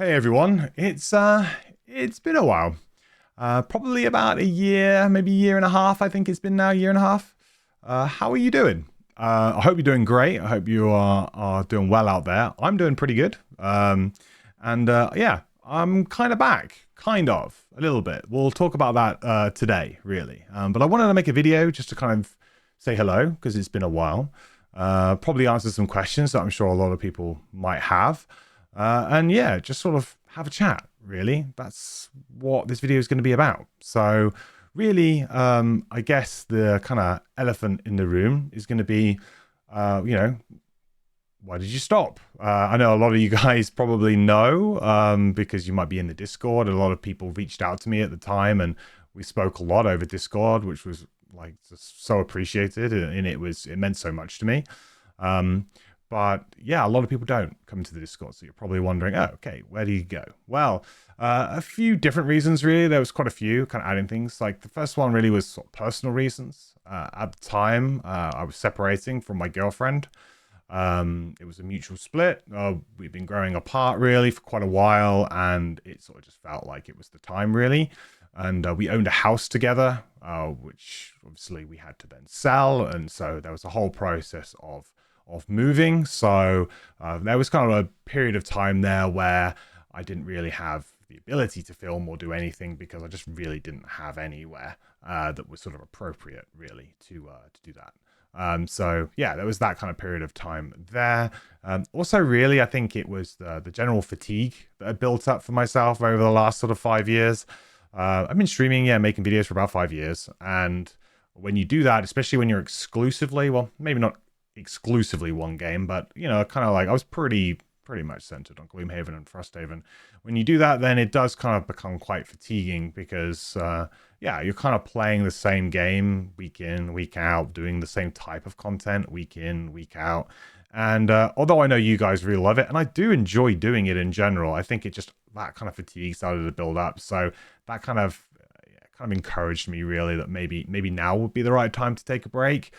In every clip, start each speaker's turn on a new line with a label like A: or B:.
A: Hey everyone, it's been a while. Probably about a year, maybe a year and a half. I think it's been now a year and a half. How are you doing? I hope you're doing great. I hope you are doing well out there. I'm doing pretty good. And yeah, I'm kind of back, kind of a little bit. We'll talk about that today, really. But I wanted to make a video just to kind of say hello because it's been a while. Probably answer some questions that I'm sure a lot of people might have. And yeah, just sort of have a chat, really. That's what this video is going to be about. So, really, I guess the kind of elephant in the room is going to be, you know, why did you stop? I know a lot of you guys probably know because you might be in the Discord. A lot of people reached out to me at the time and we spoke a lot over Discord, which was like just so appreciated. And it meant so much to me. But yeah, a lot of people don't come into the Discord. So you're probably wondering, oh, okay, where do you go? Well, a few different reasons, really. There was quite a few kind of adding things. Like the first one really was sort of personal reasons. At the time, I was separating from my girlfriend. It was a mutual split. We've been growing apart really for quite a while, and it sort of just felt like it was the time really. And we owned a house together, which obviously we had to then sell, and so there was a whole process of moving. So there was kind of a period of time there where I didn't really have the ability to film or do anything because I just really didn't have anywhere that was sort of appropriate really to do that. So yeah, there was that kind of period of time there. Also, really, I think it was the general fatigue that had built up for myself over the last sort of 5 years. I've been streaming, yeah, making videos for about 5 years. And when you do that, especially when you're exclusively, well, maybe not exclusively one game, but you know, kind of like I was pretty much centered on Gloom Haven and Frosthaven. When you do that, then it does kind of become quite fatiguing because yeah, you're kind of playing the same game week in, week out, doing the same type of content week in, week out. And although I know you guys really love it, and I do enjoy doing it in general, I think it just that kind of fatigue started to build up. So that kind of encouraged me really that maybe now would be the right time to take a break.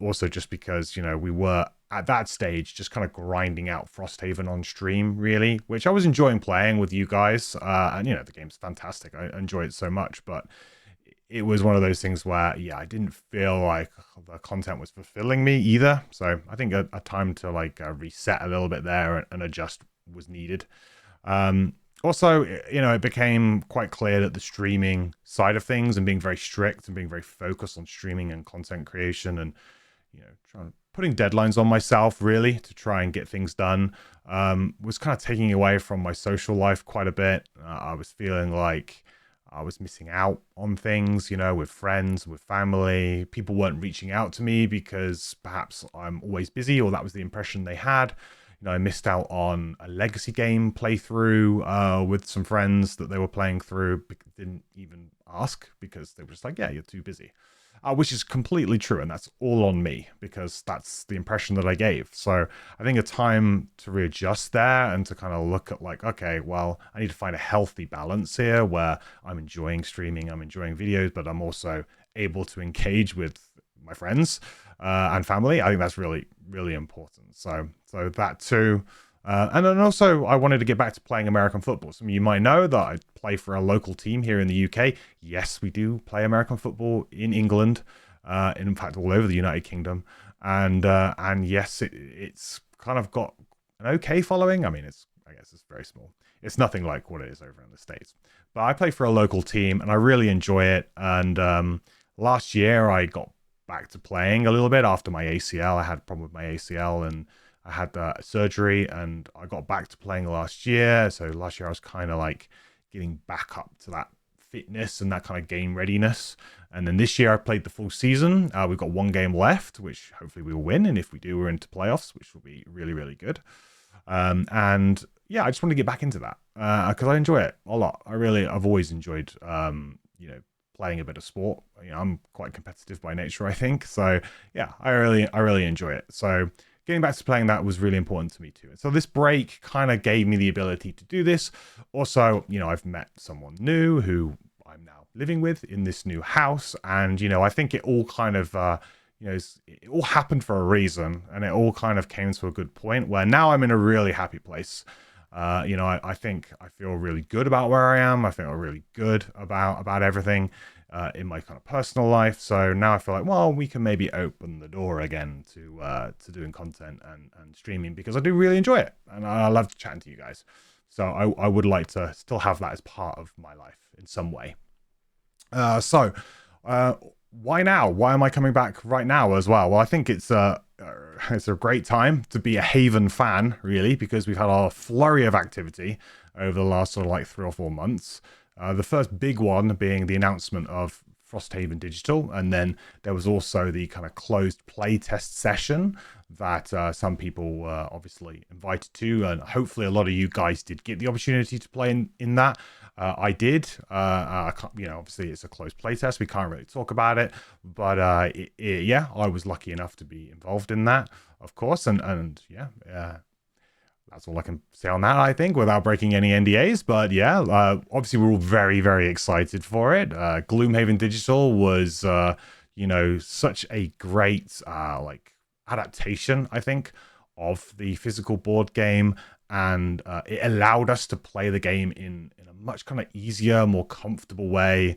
A: Also, just because, you know, we were at that stage just kind of grinding out Frosthaven on stream, really, which I was enjoying playing with you guys. And, you know, the game's fantastic. I enjoy it so much. But it was one of those things where, yeah, I didn't feel like the content was fulfilling me either. So I think a time to like reset a little bit there and adjust was needed. Also, you know, it became quite clear that the streaming side of things and being very strict and being very focused on streaming and content creation and, you know, putting deadlines on myself really to try and get things done was kind of taking away from my social life quite a bit. I was feeling like I was missing out on things, you know, with friends, with family. People weren't reaching out to me because perhaps I'm always busy, or that was the impression they had. You know, I missed out on a legacy game playthrough with some friends that they were playing through. Didn't even ask because they were just like, yeah, you're too busy. Which is completely true, and that's all on me because that's the impression that I gave. So I think a time to readjust there and to kind of look at like, okay, well, I need to find a healthy balance here where I'm enjoying streaming, I'm enjoying videos, but I'm also able to engage with my friends and family. I think that's really, really important. So that too. And then also, I wanted to get back to playing American football. Some of you might know that I play for a local team here in the UK. Yes, we do play American football in England, in fact, all over the United Kingdom. And yes, it's kind of got an okay following. I mean, I guess it's very small. It's nothing like what it is over in the States. But I play for a local team, and I really enjoy it. And last year, I got back to playing a little bit after my ACL. I had a problem with my ACL, and I had surgery, and I got back to playing last year. So last year I was kind of like getting back up to that fitness and that kind of game readiness. And then this year I played the full season. We've got one game left, which hopefully we will win. And if we do, we're into playoffs, which will be really, really good. And yeah, I just want to get back into that because I enjoy it a lot. I've always enjoyed, you know, playing a bit of sport. You know, I'm quite competitive by nature, I think. So yeah, I really enjoy it. So getting back to playing that was really important to me too. And so this break kind of gave me the ability to do this. Also, you know, I've met someone new who I'm now living with in this new house. And, you know, I think it all kind of, you know, it all happened for a reason. And it all kind of came to a good point where now I'm in a really happy place. I think I feel really good about where I am. I feel really good about everything in my kind of personal life. So now I feel like, well, we can maybe open the door again to doing content and streaming, because I do really enjoy it and I love chatting to you guys. So I would like to still have that as part of my life in some way. Why now? Why am I coming back right now as well? Well, I think it's a great time to be a Haven fan, really, because we've had a flurry of activity over the last sort of like 3 or 4 months. The first big one being the announcement of Frosthaven Digital, and then there was also the kind of closed playtest session that some people were obviously invited to, and hopefully a lot of you guys did get the opportunity to play in that. I did. Obviously it's a closed playtest. We can't really talk about it, but yeah, I was lucky enough to be involved in that, of course, and yeah. That's all I can say on that, I think, without breaking any NDAs. But yeah, obviously we're all very, very excited for it. Gloom Haven Digital was, such a great adaptation, I think, of the physical board game, and it allowed us to play the game in a much kind of easier, more comfortable way.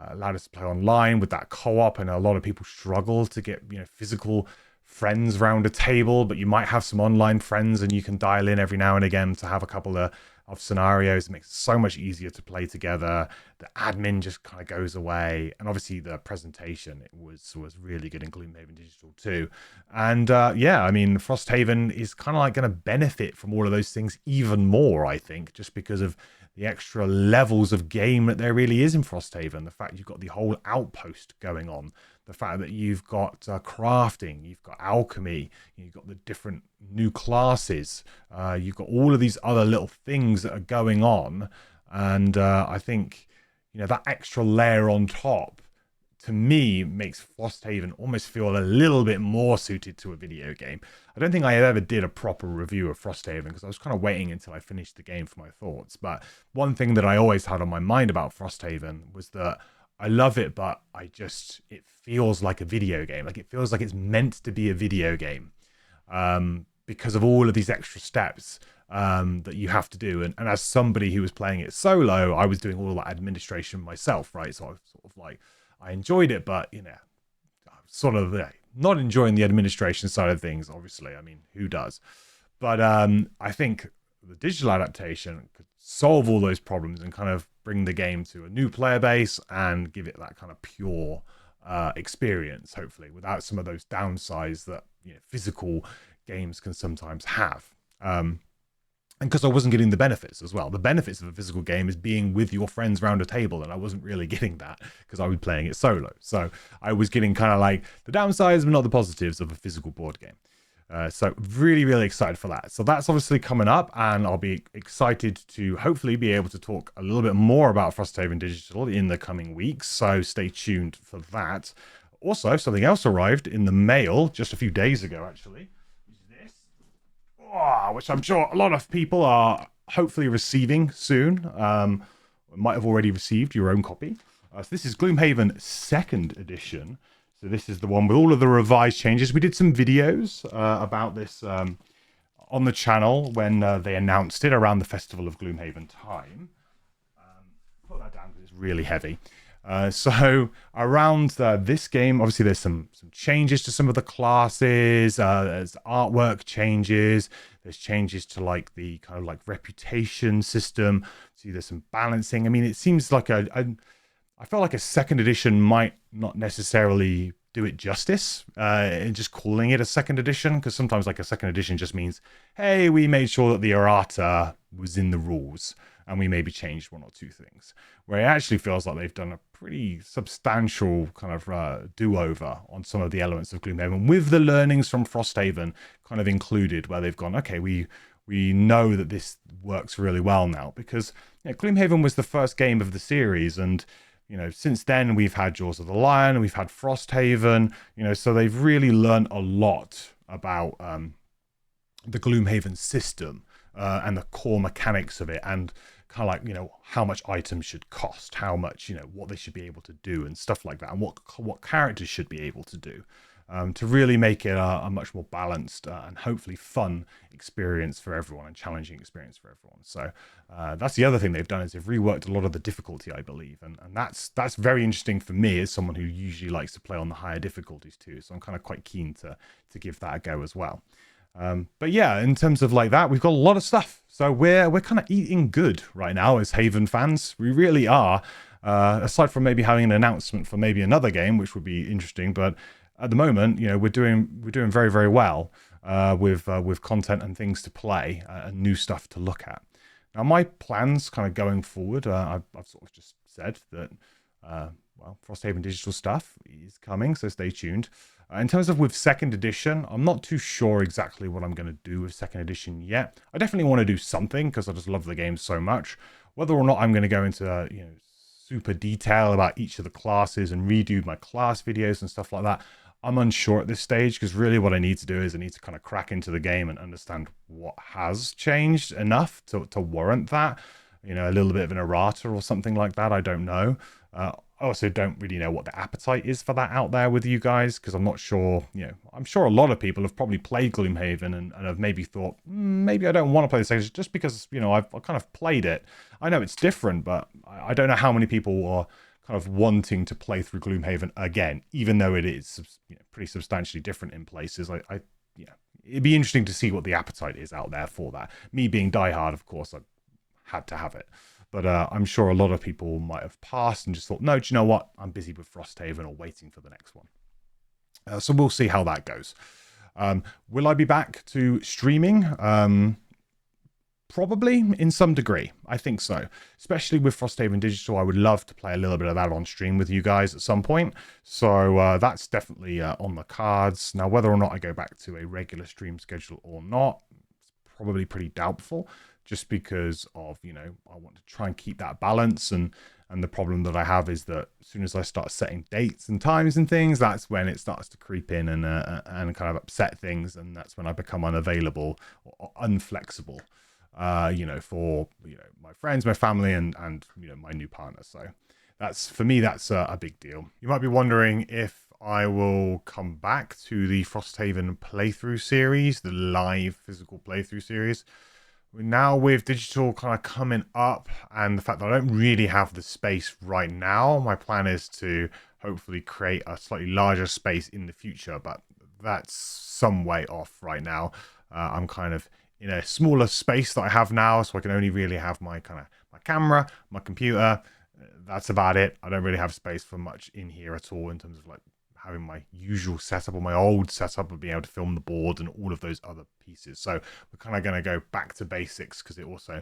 A: Allowed us to play online with that co-op, and a lot of people struggle to get physical friends around a table, but you might have some online friends and you can dial in every now and again to have a couple of scenarios. It makes it so much easier to play together. The admin just kind of goes away, and obviously the presentation, it was really good in Gloomhaven Digital too. And Frosthaven is kind of like going to benefit from all of those things even more, I think, just because of the extra levels of game that there really is in Frosthaven. The fact you've got the whole outpost going on, the fact that you've got crafting, you've got alchemy, you've got the different new classes, you've got all of these other little things that are going on. And I think, that extra layer on top, to me, makes Frosthaven almost feel a little bit more suited to a video game. I don't think I ever did a proper review of Frosthaven because I was kind of waiting until I finished the game for my thoughts. But one thing that I always had on my mind about Frosthaven was that I love it, but it feels like a video game. Like, it feels like it's meant to be a video game because of all of these extra steps that you have to do. And as somebody who was playing it solo, I was doing all that administration myself, right? So I was sort of like, I enjoyed it, but, sort of not enjoying the administration side of things, obviously. I mean, who does? But I think the digital adaptation could solve all those problems and kind of bring the game to a new player base and give it that kind of pure experience, hopefully, without some of those downsides that physical games can sometimes have. And because I wasn't getting the benefits as well. The benefits of a physical game is being with your friends around a table, and I wasn't really getting that because I was playing it solo. So I was getting kind of like the downsides, but not the positives of a physical board game. So really, really excited for that. So that's obviously coming up, and I'll be excited to hopefully be able to talk a little bit more about Frosthaven Digital in the coming weeks. So stay tuned for that. Also, something else arrived in the mail just a few days ago, actually. Which I'm sure a lot of people are hopefully receiving soon. Might have already received your own copy. So this is Gloomhaven 2nd edition. So this is the one with all of the revised changes. We did some videos about this on the channel when they announced it around the Festival of Gloomhaven time. Put that down because it's really heavy. So around this game, obviously there's some changes to some of the classes. There's artwork changes. There's changes to like the kind of like reputation system. See, there's some balancing. I mean, it seems like I felt like a 2nd edition might not necessarily do it justice in just calling it a 2nd edition, because sometimes like a 2nd edition just means, hey, we made sure that the errata was in the rules and we maybe changed 1 or 2 things. Where it actually feels like they've done a pretty substantial kind of do-over on some of the elements of Gloomhaven, with the learnings from Frosthaven kind of included, where they've gone, okay, we know that this works really well now, because Gloomhaven was the first game of the series, and since then we've had Jaws of the Lion, we've had Frosthaven, so they've really learned a lot about the Gloomhaven system and the core mechanics of it, and kind of like, how much items should cost, how much, what they should be able to do and stuff like that, and what characters should be able to do. to really make it a much more balanced and hopefully fun experience for everyone and challenging experience for everyone. So that's the other thing they've done is they've reworked a lot of the difficulty, I believe, and that's very interesting for me as someone who usually likes to play on the higher difficulties too. So I'm kind of quite keen to give that a go as well. But yeah, in terms of like that, we've got a lot of stuff. So we're kind of eating good right now as Haven fans. We really are. Aside from maybe having an announcement for maybe another game, which would be interesting, but at the moment, you know, we're doing very, very well with content and things to play and new stuff to look at. Now, my plans kind of going forward, I've sort of just said that well, Frosthaven digital stuff is coming, so stay tuned. In terms of with second edition, I'm not too sure exactly what I'm going to do with second edition yet. I definitely want to do something because I just love the game so much. Whether or not I'm going to go into you know, super detail about each of the classes and redo my class videos and stuff like that, I'm unsure at this stage, because really what I need to do is I need to kind of crack into the game and understand what has changed enough to warrant that. You know, a little bit of an errata or something like that. I don't know. I also don't really know what the appetite is for that out there with you guys, because I'm not sure, you know, I'm sure a lot of people have probably played Gloom Haven and have maybe thought, maybe I don't want to play this just because, you know, I've kind of played it. I know it's different, but I don't know how many people are kind of wanting to play through Gloom Haven again, even though it is, you know, pretty substantially different in places. Yeah, it'd be interesting to see what the appetite is out there for that. Me being diehard, of course, I had to have it. But I'm sure a lot of people might have passed and just thought, no, do you know what? I'm busy with Frosthaven or waiting for the next one. So we'll see how that goes. Will I be back to streaming? Probably in some degree. I think so. Especially with Frosthaven Digital, I would love to play a little bit of that on stream with you guys at some point. So that's definitely on the cards. Now, whether or not I go back to a regular stream schedule or not, it's probably pretty doubtful. Just because of, you know, I want to try and keep that balance. And the problem that I have is that as soon as I start setting dates and times and things, that's when it starts to creep in and kind of upset things. And that's when I become unavailable or unflexible, you know, for, you know, my friends, my family, and you know, my new partner. So that's, for me, that's a big deal. You might be wondering if I will come back to the Frosthaven playthrough series, the live physical playthrough series. Now with digital kind of coming up and the fact that I don't really have the space right now, my plan is to hopefully create a slightly larger space in the future, but that's some way off right now. I'm kind of in a smaller space that I have now, so I can only really have my camera, my computer. That's about it. I don't really have space for much in here at all in terms of like having my usual setup or my old setup of being able to film the board and all of those other pieces. So we're kind of going to go back to basics because it also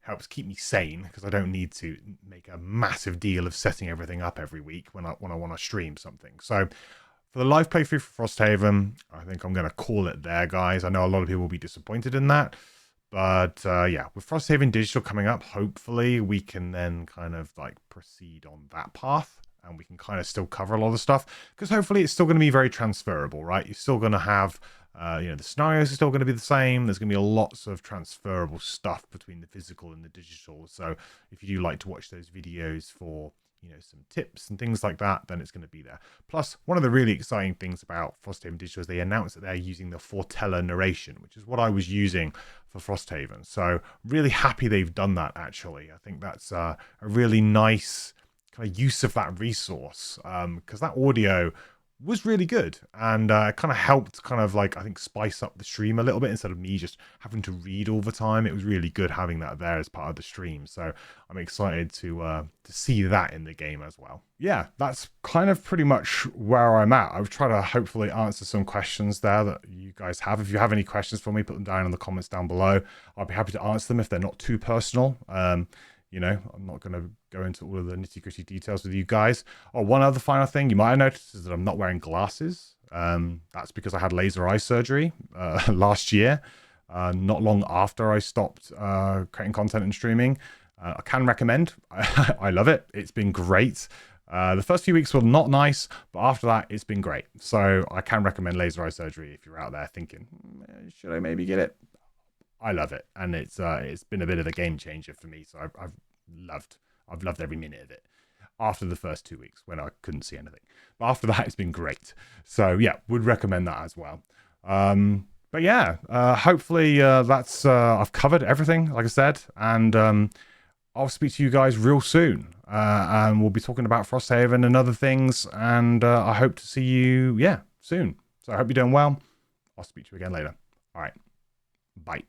A: helps keep me sane, because I don't need to make a massive deal of setting everything up every week when I want to stream something. So for the live playthrough for Frosthaven, I think I'm going to call it there, guys. I know a lot of people will be disappointed in that. But yeah, with Frosthaven Digital coming up, hopefully we can then kind of like proceed on that path. And we can kind of still cover a lot of stuff, because hopefully it's still going to be very transferable, right? You're still going to have, you know, the scenarios are still going to be the same. There's going to be lots of transferable stuff between the physical and the digital. So if you do like to watch those videos for, you know, some tips and things like that, then it's going to be there. Plus, one of the really exciting things about Frosthaven Digital is they announced that they're using the foreteller narration, which is what I was using for Frosthaven. So really happy they've done that, actually. I think that's a really nice kind of use of that resource, because that audio was really good and kind of helped kind of like, I think, spice up the stream a little bit instead of me just having to read all the time. It was really good having that there as part of the stream. So I'm excited to see that in the game as well. Yeah, that's kind of pretty much where I'm at. I've tried to hopefully answer some questions there that you guys have. If you have any questions for me, put them down in the comments down below. I'll be happy to answer them if they're not too personal. You know, I'm not going to go into all of the nitty-gritty details with you guys. Oh, one other final thing you might have noticed is that I'm not wearing glasses. That's because I had laser eye surgery last year, not long after I stopped creating content and streaming. I can recommend. I love it. It's been great. The first few weeks were not nice, but after that, it's been great. So I can recommend laser eye surgery if you're out there thinking, should I maybe get it? I love it, and it's been a bit of a game changer for me. So I've loved every minute of it. after the first 2 weeks when I couldn't see anything. But after that, it's been great. So yeah, would recommend that as well. But yeah, hopefully that's I've covered everything, like I said, and I'll speak to you guys real soon. And we'll be talking about Frosthaven and other things, and I hope to see you, soon. So I hope you're doing well. I'll speak to you again later. All right. Bye.